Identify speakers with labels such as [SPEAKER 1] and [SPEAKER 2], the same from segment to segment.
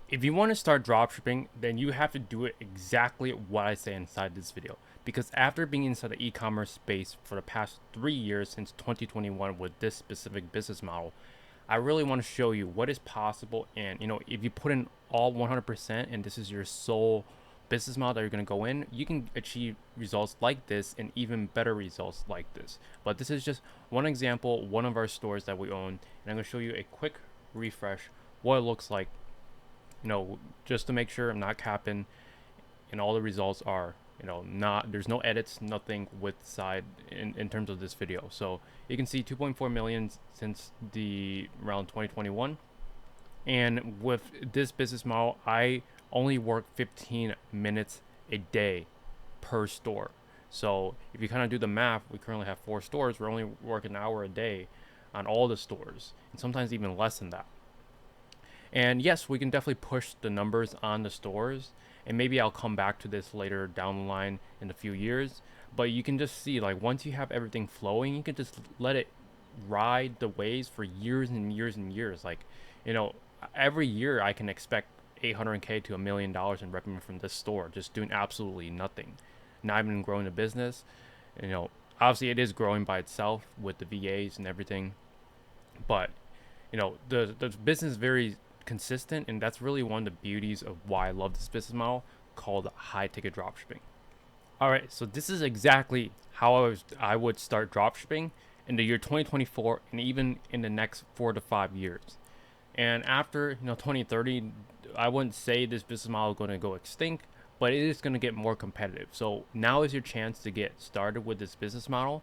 [SPEAKER 1] If you want to start dropshipping, then you have to do it exactly what I say inside this video. Because after being inside the e-commerce space for the past 3 years since 2021 with this specific business model, I really want to show you what is possible. And if you put in all 100% and this is your sole business model that you're going to go in, you can achieve results like this and even better results like this. But this is just one example, one of our stores that we own, and I'm going to show you a quick refresh what it looks like, just to make sure I'm not capping and all the results are, not, there's no edits, nothing with side in terms of this video. So you can see 2.4 million since the around 2021. And with this business model, I only work 15 minutes a day per store. So if you kind of do the math, we currently have 4 stores. We're only working an hour a day on all the stores, and sometimes even less than that. And yes, we can definitely push the numbers on the stores, and maybe I'll come back to this later down the line in a few years. But you can just see, like, once you have everything flowing, you can just let it ride the waves for years and years and years. Like, you know, every year I can expect 800K to $1 million in revenue from this store, just doing absolutely nothing, not even growing the business. You know, obviously it is growing by itself with the VAs and everything, but the business is very consistent, and that's really one of the beauties of why I love this business model called high ticket dropshipping. All right, so this is exactly how I would start dropshipping in the year 2024 and even in the next 4 to 5 years. And after 2030, I wouldn't say this business model is going to go extinct, but it is going to get more competitive. So now is your chance to get started with this business model.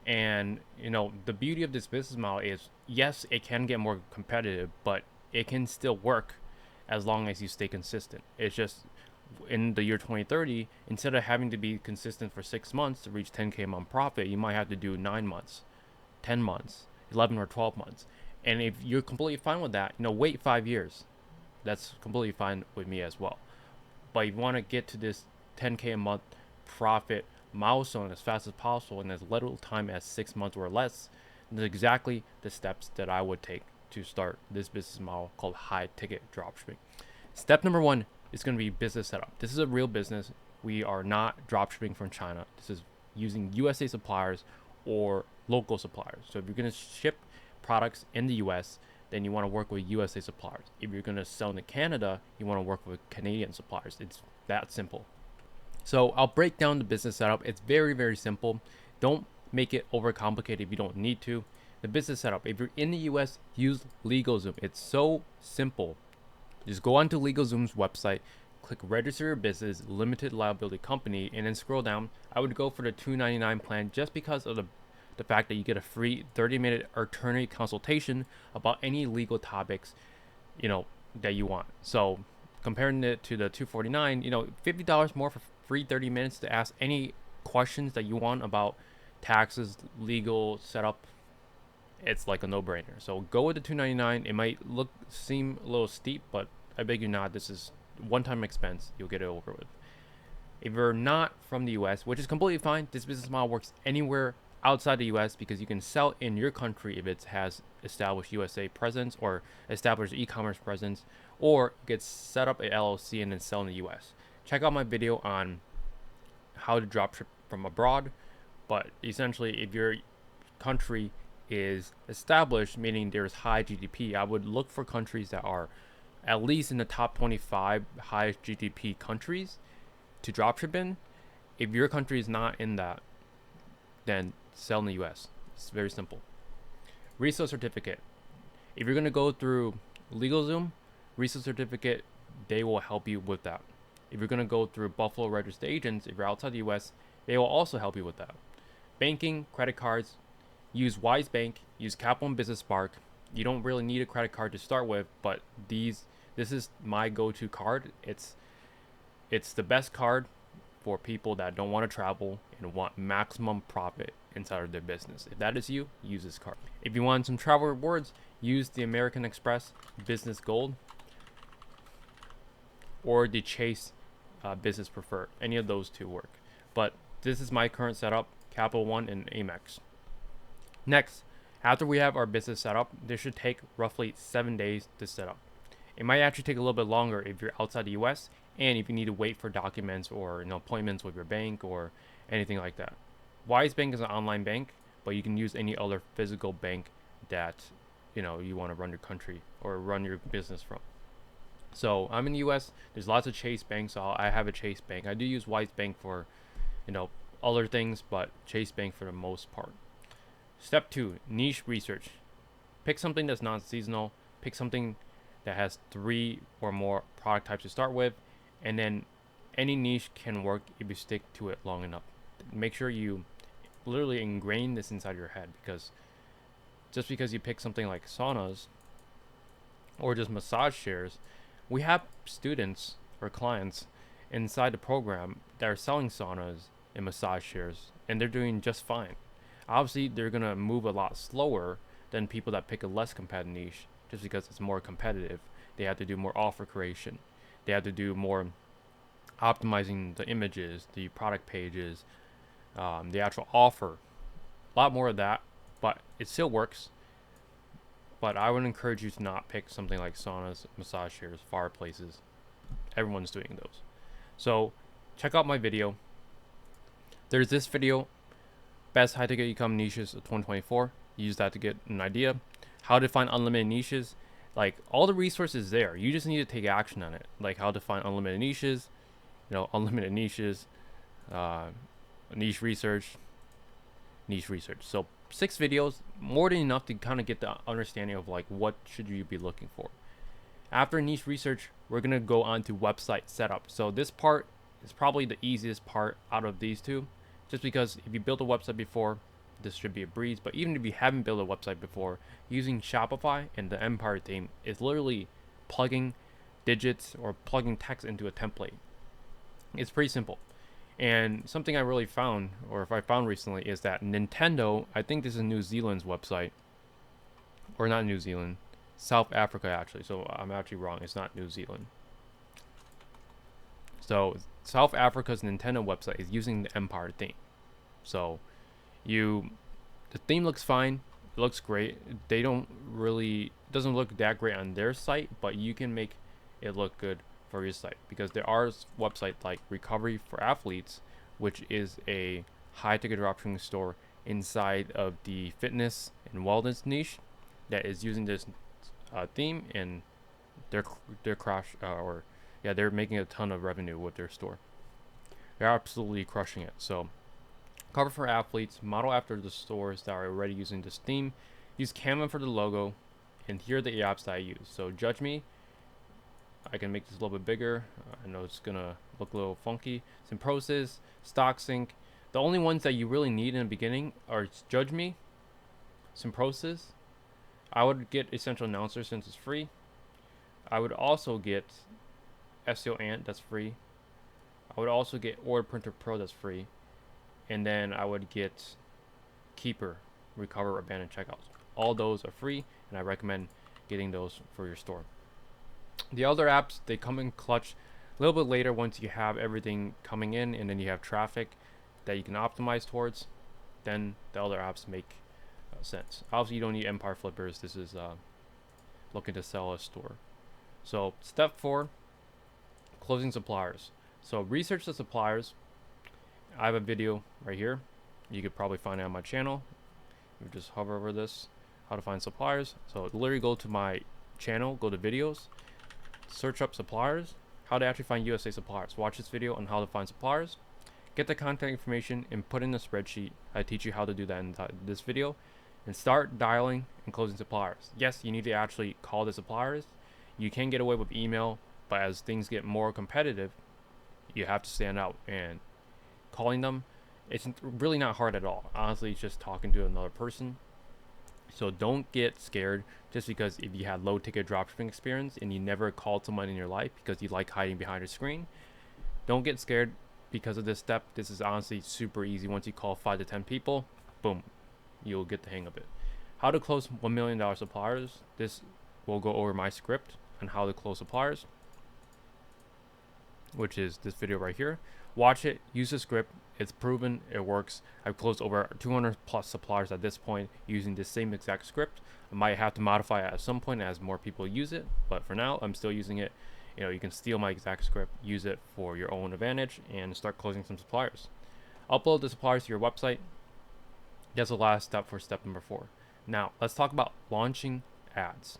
[SPEAKER 1] And the beauty of this business model is, yes, it can get more competitive, but it can still work as long as you stay consistent. It's just in the year 2030, instead of having to be consistent for 6 months to reach 10K a month profit, you might have to do 9 months, 10 months, 11 or 12 months. And if you're completely fine with that, wait 5 years. That's completely fine with me as well. But you want to get to this 10K a month profit milestone as fast as possible in as little time as 6 months or less. And that's exactly the steps that I would take to start this business model called high ticket dropshipping. Step number one is going to be business setup. This is a real business. We are not dropshipping from China. This is using USA suppliers or local suppliers. So if you're going to ship products in the US, then you want to work with USA suppliers. If you're going to sell into Canada, you want to work with Canadian suppliers. It's that simple. So I'll break down the business setup. It's very, very simple. Don't make it overcomplicated if you don't need to. The business setup, if you're in the US, use LegalZoom. It's so simple. Just go onto LegalZoom's website, click register your business, limited liability company, and then scroll down. I would go for the $299 plan just because of the fact that you get a free 30-minute attorney consultation about any legal topics, that you want. So comparing it to the $249, $50 more for free 30 minutes to ask any questions that you want about taxes, legal setup. It's like a no-brainer. So go with the $299. It might seem a little steep, but I beg you not. This is one-time expense. You'll get it over with. If you're not from the US, which is completely fine, this business model works anywhere outside the US because you can sell in your country if it has established USA presence or established e-commerce presence, or you get set up a LLC and then sell in the US. Check out my video on how to dropship from abroad. But essentially, if your country is established, meaning there's high GDP, I would look for countries that are at least in the top 25 highest GDP countries to dropship in. If your country is not in that, then sell in the US. It's very simple. Resale certificate. If you're going to go through LegalZoom, resale certificate, they will help you with that. If you're going to go through Buffalo registered agents, if you're outside the US, they will also help you with that. Banking, credit cards, use Wise Bank, use Capital One Business Spark. You don't really need a credit card to start with, but this is my go-to card. It's the best card for people that don't want to travel and want maximum profit inside of their business. If that is you, use this card. If you want some travel rewards, use the American Express Business Gold or the Chase Business Preferred. Any of those two work. But this is my current setup, Capital One and Amex. Next, after we have our business set up, this should take roughly 7 days to set up. It might actually take a little bit longer if you're outside the US and if you need to wait for documents or appointments with your bank or anything like that. Wise Bank is an online bank, but you can use any other physical bank that you want to run your country or run your business from. So I'm in the US. There's lots of Chase banks. So I have a Chase bank. I do use Wise Bank for other things, but Chase Bank for the most part. Step 2, niche research. Pick something that's non-seasonal. Pick something that has 3 or more product types to start with, and then any niche can work if you stick to it long enough. Make sure you literally ingrain this inside your head, because just because you pick something like saunas or just massage chairs, we have students or clients inside the program that are selling saunas and massage chairs, and they're doing just fine. Obviously, they're gonna move a lot slower than people that pick a less competitive niche, just because it's more competitive. They have to do more offer creation. They have to do more optimizing the images, the product pages, the actual offer. A lot more of that, but it still works. But I would encourage you to not pick something like saunas, massage chairs, fireplaces. Everyone's doing those. So check out my video. There's this video, best high ticket e-com niches of 2024. Use that to get an idea. How to find unlimited niches. Like, all the resources there. You just need to take action on it. Like how to find unlimited niches, unlimited niches, niche research. So 6 videos, more than enough to kind of get the understanding of like what should you be looking for. After niche research, we're gonna go on to website setup. So this part is probably the easiest part out of these two, just because if you built a website before, this should be a breeze. But even if you haven't built a website before, using Shopify and the Empire theme is literally plugging digits or plugging text into a template. It's pretty simple. And something I really found, or if I found recently, is that Nintendo, I think this is New Zealand's website, or not New Zealand, South Africa actually. So I'm actually wrong. It's not New Zealand. So South Africa's Nintendo website is using the Empire theme. So the theme looks fine. It looks great. They don't really, it doesn't look that great on their site, but you can make it look good for your site, because there are websites like Recovery for Athletes, which is a high ticket dropshipping store inside of the fitness and wellness niche that is using this theme, and they're making a ton of revenue with their store. They're absolutely crushing it. So Cover for Athletes, model after the stores that are already using this theme. Use Canva for the logo, and here are the apps that I use. So Judge Me. I can make this a little bit bigger. I know it's gonna look a little funky. Symproses, StockSync. The only ones that you really need in the beginning are Judge Me, Symproses. I would get Essential Announcer since it's free. I would also get SEO Ant, that's free. I would also get Order Printer Pro, that's free. And then I would get Keeper, Recover Abandoned Checkouts. All those are free, and I recommend getting those for your store. The other apps, they come in clutch a little bit later once you have everything coming in, and then you have traffic that you can optimize towards. Then the other apps make sense. Obviously, you don't need Empire Flippers. This is looking to sell a store. So step 4, closing suppliers. So research the suppliers. I have a video right here. You could probably find it on my channel. You just hover over this, how to find suppliers. So literally go to my channel, go to videos, search up suppliers, how to actually find USA suppliers. Watch this video on how to find suppliers. Get the contact information and put in a spreadsheet. I teach you how to do that in this video. And start dialing and closing suppliers. Yes, you need to actually call the suppliers. You can get away with email, but as things get more competitive, you have to stand out. And calling them, it's really not hard at all. Honestly, it's just talking to another person. So don't get scared just because if you had low ticket dropshipping experience and you never called someone in your life because you like hiding behind a screen. Don't get scared because of this step. This is honestly super easy. Once you call 5 to 10 people, boom, you'll get the hang of it. How to close $1 million suppliers. This will go over my script on how to close suppliers. which is this video right here. Watch it, use the script. It's proven, it works. I've closed over 200 plus suppliers at this point using the same exact script. I might have to modify it at some point as more people use it, but for now, I'm still using it. You know, you can steal my exact script, use it for your own advantage, and start closing some suppliers. Upload the suppliers to your website. That's the last step for step number 4. Now, let's talk about launching ads.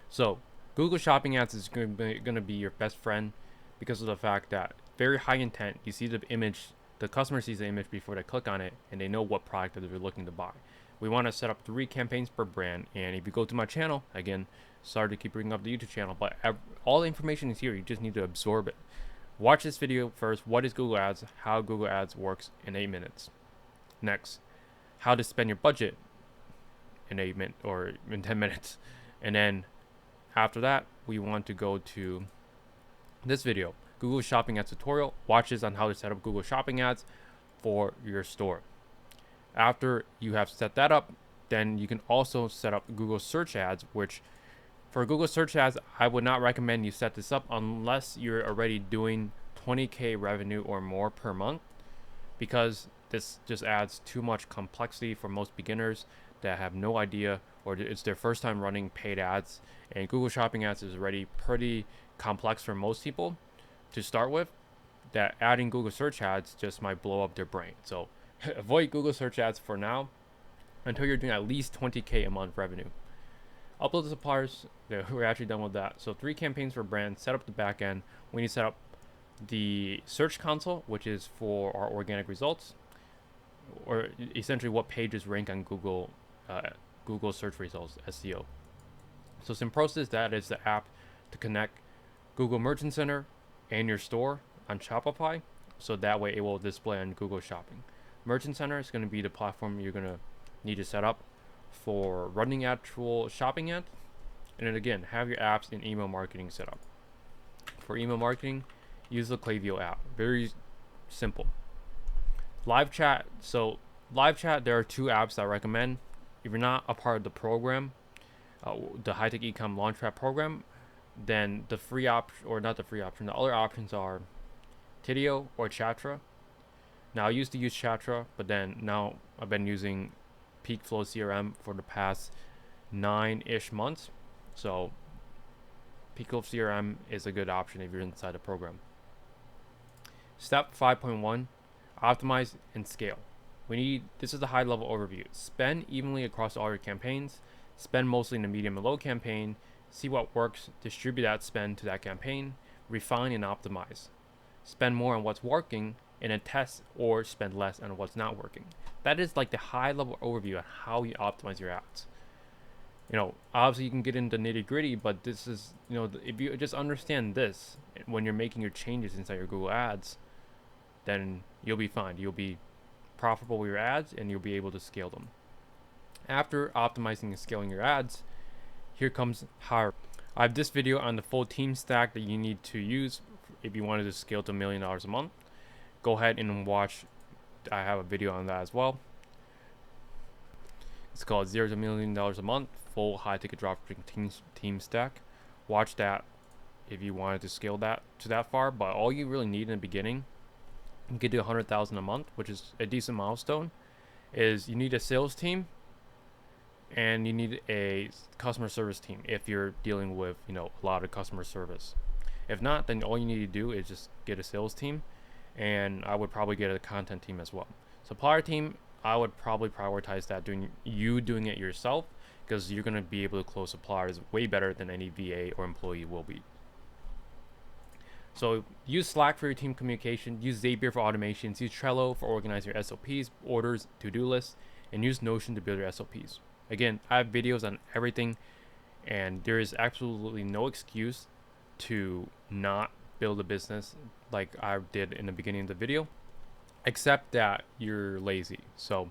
[SPEAKER 1] So, Google Shopping Ads is going to be your best friend because of the fact that very high intent. You see the image, the customer sees the image before they click on it, and they know what product that they're looking to buy. We want to set up 3 campaigns per brand, and if you go to my channel, again, sorry to keep bringing up the YouTube channel, but all the information is here. You just need to absorb it. Watch this video first. What is Google Ads? How Google Ads works in 8 minutes. Next, how to spend your budget in 8 minutes or in 10 minutes. And then after that, we want to go to this video, Google Shopping Ads tutorial. Watch this on how to set up Google Shopping Ads for your store. After you have set that up, then you can also set up Google Search Ads, which for Google Search Ads, I would not recommend you set this up unless you're already doing 20K revenue or more per month, because this just adds too much complexity for most beginners that have no idea, or it's their first time running paid ads. And Google Shopping Ads is already pretty complex for most people to start with, that adding Google Search Ads just might blow up their brain. So avoid Google Search Ads for now until you're doing at least 20K a month revenue. Upload the suppliers. We're actually done with that. So 3 campaigns per brand. Set up the back end. We need to set up the search console, which is for our organic results, or essentially what pages rank on Google Google search results, SEO. So Simprosis, that is the app to connect Google Merchant Center and your store on Shopify, so that way it will display on Google Shopping. Merchant Center is going to be the platform you're going to need to set up for running actual shopping ads. And then again, have your apps and email marketing set up. For email marketing, use the Klaviyo app. Very simple. Live chat. So live chat, there are 2 apps that I recommend. If you're not a part of the program, the High Tech Ecom Launchpad program, then the free option, or not the free option, the other options are Tidio or Chatra. Now I used to use Chatra, but then now I've been using Peakflow CRM for the past 9-ish months. So Peakflow CRM is a good option if you're inside the program. Step 5.1, optimize and scale. This is the high level overview. Spend evenly across all your campaigns. Spend mostly in the medium and low campaign. See what works, distribute that spend to that campaign, refine and optimize. Spend more on what's working and then test or spend less on what's not working. That is like the high level overview on how you optimize your ads. You know, obviously you can get into nitty gritty, but this is, you know, if you just understand this when you're making your changes inside your Google Ads, then you'll be fine. You'll be profitable with your ads and you'll be able to scale them. After optimizing and scaling your ads, here comes hire. I have this video on the full team stack that you need to use if you wanted to scale to $1 million a month. Go ahead and watch. I have a video on that as well. It's called $0 to $1 million a month, full high ticket dropshipping team stack. Watch that if you wanted to scale that to that far. But all you really need in the beginning, you get to 100,000 a month, which is a decent milestone, is you need a sales team and you need a customer service team if you're dealing with, you know, a lot of customer service. If not, then all you need to do is just get a sales team, and I would probably get a content team as well. Supplier team, I would probably prioritize that, doing it yourself, because you're going to be able to close suppliers way better than any VA or employee will be. So use Slack for your team communication, use Zapier for automations, use Trello for organizing your SOPs, orders, to-do lists, and use Notion to build your SOPs. Again, I have videos on everything, and there is absolutely no excuse to not build a business like I did in the beginning of the video, except that you're lazy. So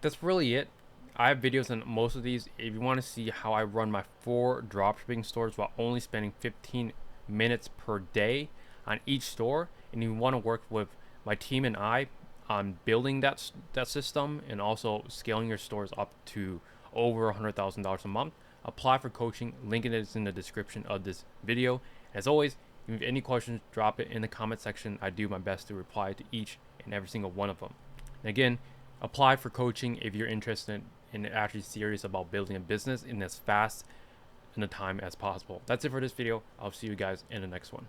[SPEAKER 1] that's really it. I have videos on most of these. If you want to see how I run my 4 dropshipping stores while only spending 15 minutes per day on each store, and you want to work with my team and I on building that system and also scaling your stores up to over $100,000 a month, apply for coaching. Link is in the description of this video. As always, If you have any questions, drop it in the comment section. I do my best to reply to each and every single one of them. And again, apply for coaching if you're interested and actually serious about building a business in as fast in a time as possible. That's it for this video. I'll see you guys in the next one.